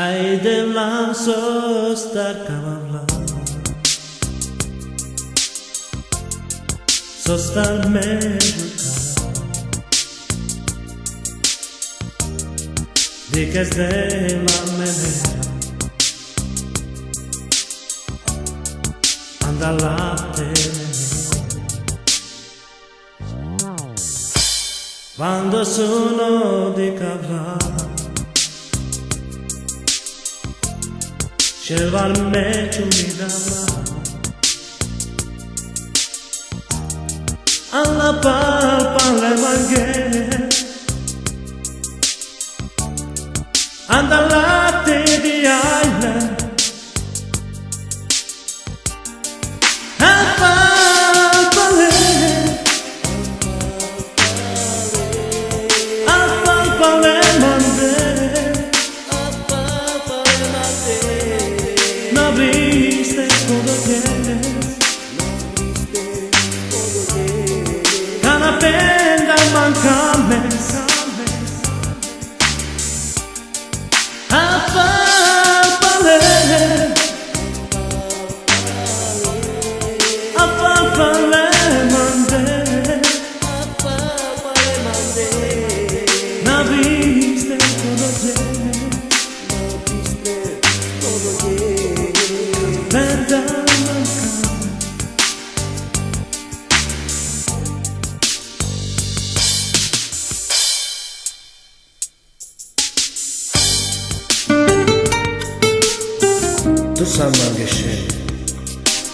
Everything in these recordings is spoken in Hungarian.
Haidem lansos tarkamavla Sostar mejuka De kezdem a menere Andallate Quando sono di cavalla Scelvar me ciumidava Alla palpa le manghe Andallate di aile A palpa le manghe No viste todo tienes Cada penda mancames Apalpale Apalpale mande No viste todo tienes Penda mancames Tu sam mangeshe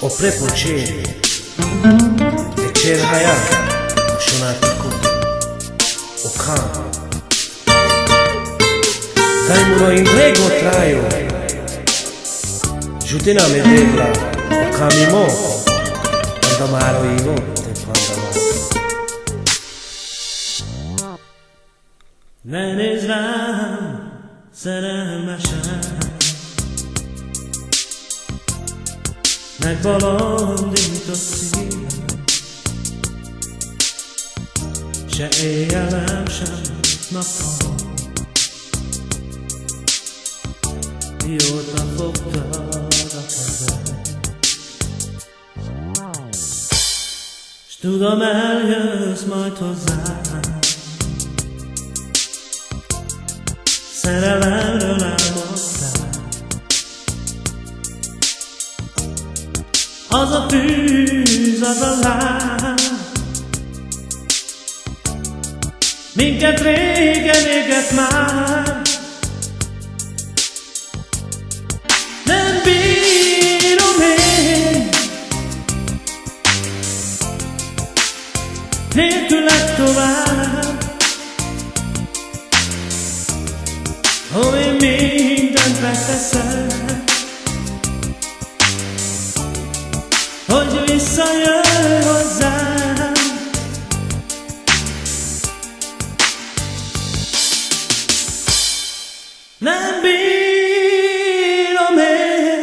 o prepočeri večer hayat shunati kuti o kan dai muno in prego traio jutina me debra o kamimo andamaro igo te pandamaro Nenizram szerelmesen Megbolondított szívem Se éjjelem, sem nappal Mióta fogtad a kezed S tudom eljössz majd hozzám Szerelemről álmodtál Az a tűz, az a láng Minket régen éget már Nem bírom én Nélküled tovább Ó, én mindent megteszek Hogy visszajöjj hozzám Nem bírom én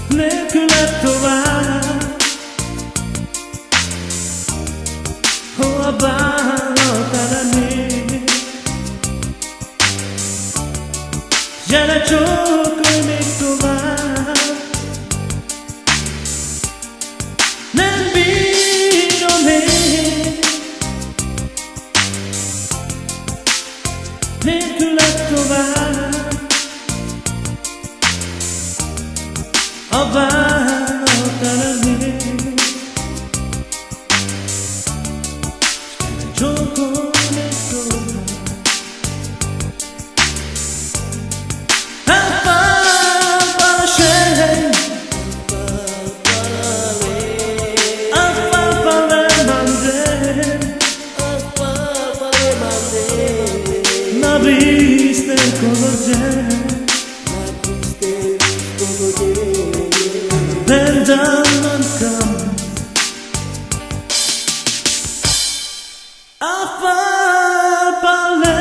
Nélküled tovább Hova bánok lenni Gyere csókolj még tovább Nem bírom én Nélküled tovább A bánok lenni Gyere csókolj még tovább Viste como Penda mancames Apalpale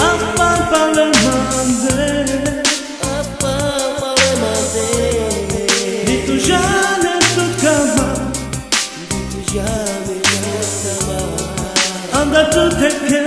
Apalpale mande Di tu já nem tudo cama Di tu já nem tudo だとてけ